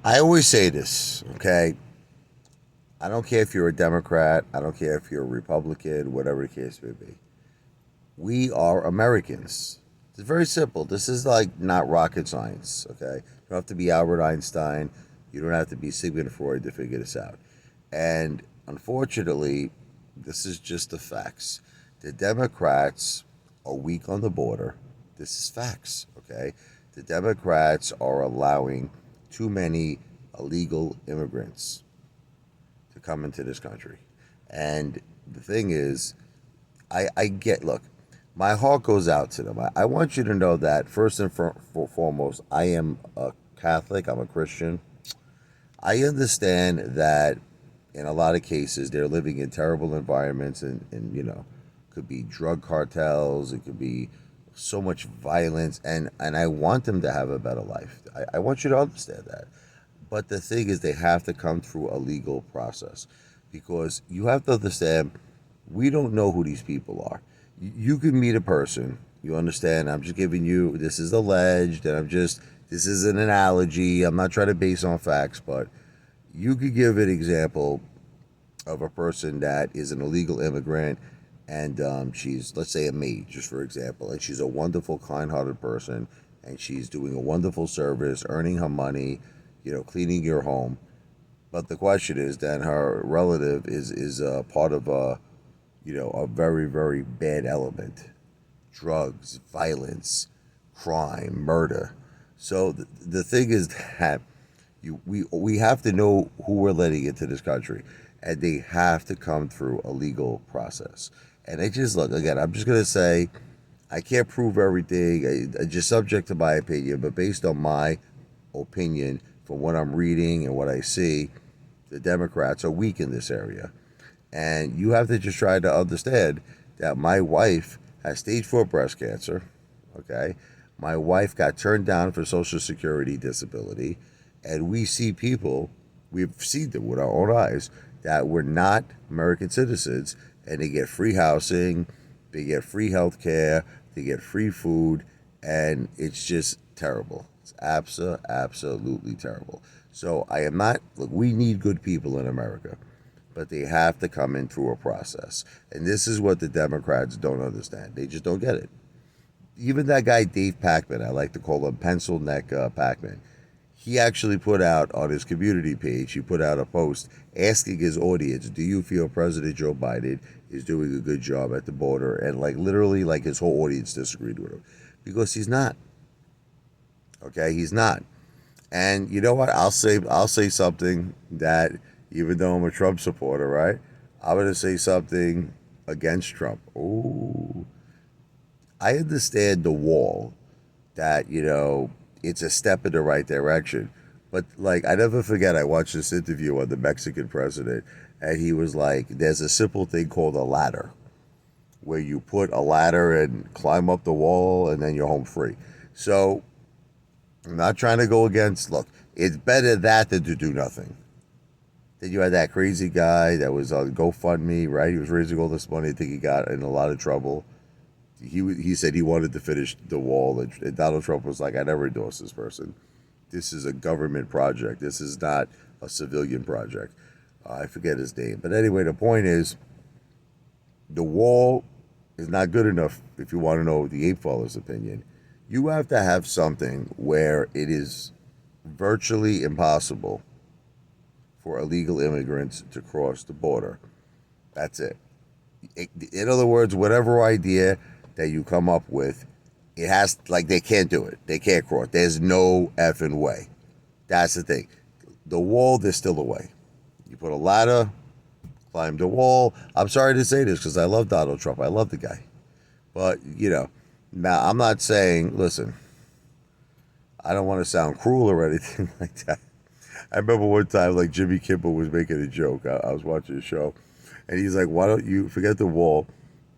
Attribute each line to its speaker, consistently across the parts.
Speaker 1: I always say this, okay? I don't care if you're a Democrat, I don't care if you're a Republican, whatever the case may be. We are Americans. It's very simple. This is like not rocket science, okay? You don't have to be Albert Einstein. You don't have to be Sigmund Freud to figure this out. And unfortunately, this is just the facts. The Democrats are weak on the border. This is facts, okay? The Democrats are allowing too many illegal immigrants to come into this country. And the thing is, I get, look, my heart goes out to them. I want you to know that, first and foremost, I am a Catholic, I'm a Christian. I understand that in a lot of cases they're living in terrible environments and could be drug cartels, it could be so much violence, and I want them to have a better life. I want you to understand that. But the thing is, they have to come through a legal process because you have to understand we don't know who these people are. You can meet a person, you understand? I'm just giving you, this is alleged, and this is an analogy. I'm not trying to base on facts, but you could give an example of a person that is an illegal immigrant and she's, let's say, a maid, just for example, and she's a wonderful, kind hearted person and she's doing a wonderful service, earning her money, cleaning your home. But the question is, then her relative is part of a very, very bad element: drugs, violence, crime, murder. So the thing is that we have to know who we're letting into this country, and they have to come through a legal process. And I just look again. I'm just gonna say I can't prove everything. I just subject to my opinion, but based on my opinion, from what I'm reading and what I see, the Democrats are weak in this area. And you have to just try to understand that my wife has stage 4 breast cancer. Okay. My wife got turned down for Social Security disability. And we see people, we've seen them with our own eyes, that were not American citizens and they get free housing, they get free health care, they get free food, and it's just terrible. It's absolutely terrible. So I am not, look, we need good people in America, but they have to come in through a process. And this is what the Democrats don't understand. They just don't get it. Even that guy, Dave Packman, I like to call him Pencil Neck Packman, he actually put out on his community page, he put out a post asking his audience, do you feel President Joe Biden is doing a good job at the border? And like literally, like his whole audience disagreed with him because he's not. Okay, he's not. And you know what? I'll say something that, even though I'm a Trump supporter, right? I'm gonna say something against Trump. Oh, I understand the wall, that it's a step in the right direction, but like I never forget, I watched this interview on the Mexican president, and he was like, "There's a simple thing called a ladder, where you put a ladder and climb up the wall, and then you're home free." So I'm not trying to go against. Look, it's better that than to do nothing. Then you had that crazy guy that was on GoFundMe, right? He was raising all this money. I think he got in a lot of trouble. He said he wanted to finish the wall, and Donald Trump was like, "I never endorse this person. This is a government project. This is not a civilian project." I forget his name, but anyway, the point is, the wall is not good enough. If you want to know the Apefather's opinion, you have to have something where it is virtually impossible for illegal immigrants to cross the border. That's it. In other words, whatever idea that you come up with, it has, like, they can't do it. They can't cross. There's no effing way. That's the thing. The wall, there's still a way. You put a ladder, climb the wall. I'm sorry to say this because I love Donald Trump. I love the guy. But, now I'm not saying, listen, I don't want to sound cruel or anything like that. I remember one time, like, Jimmy Kimmel was making a joke. I was watching a show, and he's like, "Why don't you forget the wall?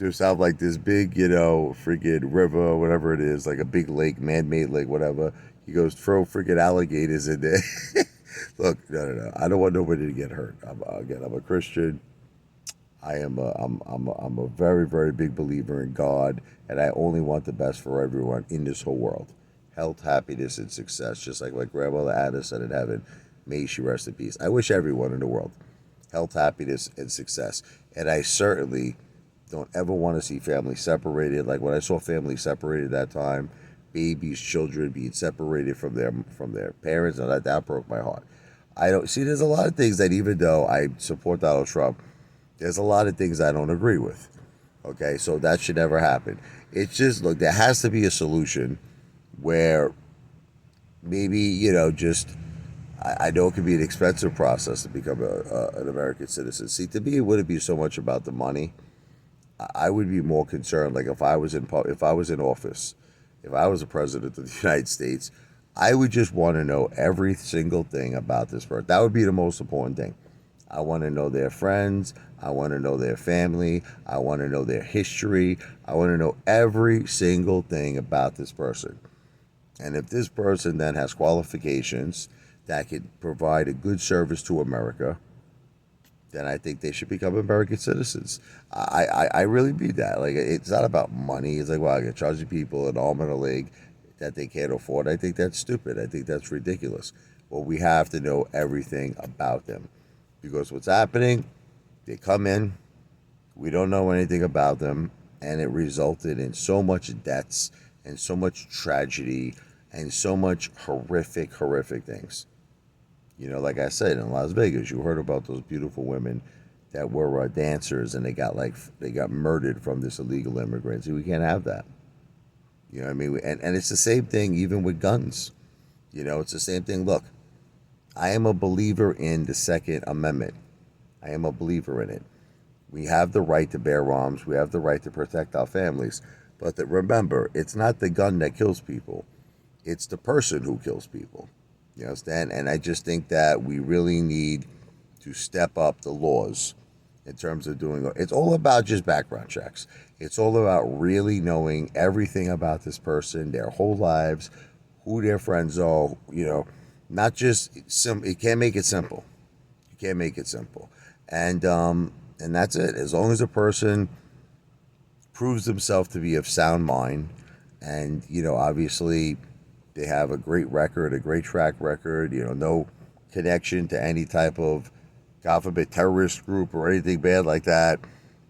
Speaker 1: Just have like this big, freaking river, whatever it is, like a big lake, man-made lake, whatever." He goes, "Throw freaking alligators in there." Look, no. I don't want nobody to get hurt. I'm a Christian. I'm a very, very big believer in God, and I only want the best for everyone in this whole world. Health, happiness, and success, just like my grandmother Anna said in heaven. may she rest in peace. I wish everyone in the world health, happiness, and success. And I certainly don't ever want to see families separated. Like when I saw families separated that time, babies, children being separated from their parents, and that broke my heart. I don't see. There's a lot of things that even though I support Donald Trump, there's a lot of things I don't agree with. Okay, so that should never happen. It's just look, there has to be a solution where maybe just I know it can be an expensive process to become an American citizen. See, to me, it wouldn't be so much about the money. I would be more concerned, like if I was in office, if I was a president of the United States, I would just want to know every single thing about this person. That would be the most important thing. I want to know their friends. I want to know their family. I want to know their history. I want to know every single thing about this person. And if this person then has qualifications that could provide a good service to America, then I think they should become American citizens. I really mean that. Like, it's not about money. It's like, well, you're charging people an arm and a leg that they can't afford. I think that's stupid. I think that's ridiculous. Well, we have to know everything about them. Because what's happening, they come in, we don't know anything about them, and it resulted in so much debts and so much tragedy and so much horrific things. Like I said, in Las Vegas, you heard about those beautiful women that were dancers, and they got murdered from this illegal immigrant. See, we can't have that. You know what I mean? And it's the same thing even with guns. It's the same thing. Look, I am a believer in the Second Amendment. I am a believer in it. We have the right to bear arms. We have the right to protect our families. But remember, it's not the gun that kills people. It's the person who kills people. You understand? And I just think that we really need to step up the laws in terms of doing it. It's all about just background checks. It's all about really knowing everything about this person, their whole lives, who their friends are, not just you can't make it simple. You can't make it simple. And that's it. As long as a person proves themselves to be of sound mind and, obviously they have a great record, a great track record, no connection to any type of, God forbid, terrorist group or anything bad like that.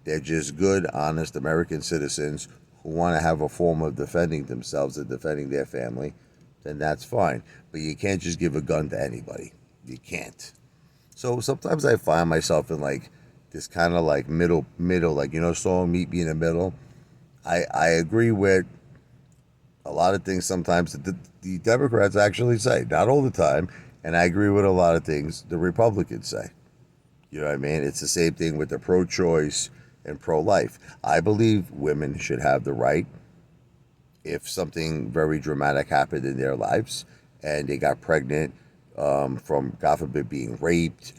Speaker 1: They're just good, honest American citizens who want to have a form of defending themselves and defending their family, then that's fine. But you can't just give a gun to anybody. You can't. So sometimes I find myself in like this kind of like middle, like, song Meet Me in the Middle. I agree with a lot of things sometimes that the Democrats actually say, not all the time, and I agree with a lot of things the Republicans say. You know what I mean? It's the same thing with the pro-choice and pro-life. I believe women should have the right, if something very dramatic happened in their lives and they got pregnant from, God forbid, being raped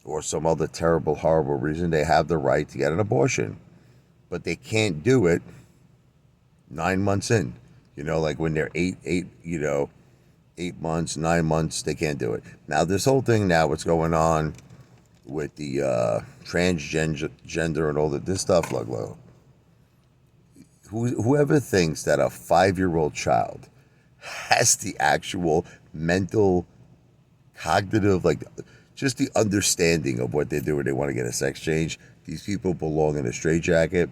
Speaker 1: or some other terrible, horrible reason, they have the right to get an abortion. But they can't do it 9 months in. Like when they're 8 months, 9 months, they can't do it. Now, this whole thing now, what's going on with the transgender and all this stuff, look, whoever thinks that a 5-year-old child has the actual mental, cognitive, like just the understanding of what they're doing, they want to get a sex change, these people belong in a straitjacket.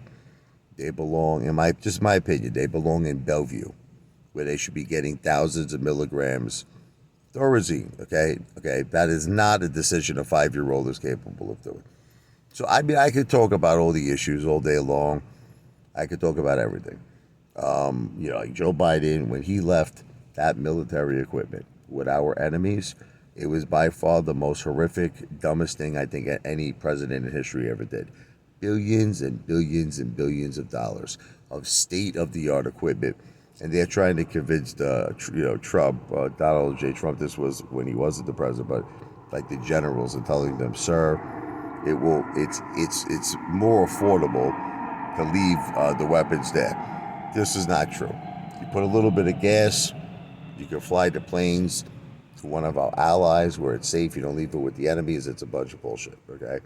Speaker 1: They belong, in my opinion, they belong in Bellevue, where they should be getting thousands of milligrams Thorazine. Okay, that is not a decision a 5-year-old is capable of doing. So I mean, I could talk about all the issues all day long. I could talk about everything. Like Joe Biden, when he left that military equipment with our enemies, it was by far the most horrific, dumbest thing I think any president in history ever did. Billions and billions and billions of dollars of state-of-the-art equipment, and they're trying to convince Trump, Donald J. Trump. This was when he wasn't the president, but like the generals, and telling them, sir, it's more affordable to leave the weapons there. This is not true. You put a little bit of gas, you can fly the planes to one of our allies where it's safe. You don't leave it with the enemies. It's a bunch of bullshit. Okay.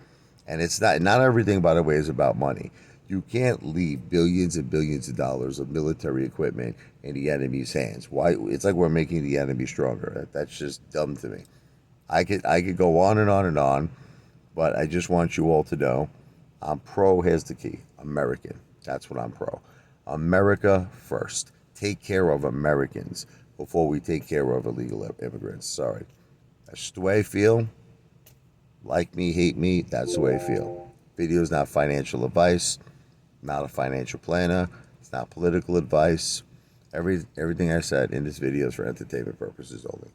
Speaker 1: And it's not everything, by the way, is about money. You can't leave billions and billions of dollars of military equipment in the enemy's hands. Why? It's like we're making the enemy stronger. That's just dumb to me. I could go on and on and on, but I just want you all to know I'm pro, here's the key, American. That's what I'm pro. America first. Take care of Americans before we take care of illegal immigrants. Sorry. That's just the way I feel. Like me, hate me, that's the way I feel. Video is not financial advice, not a financial planner, it's not political advice. Everything I said in this video is for entertainment purposes only.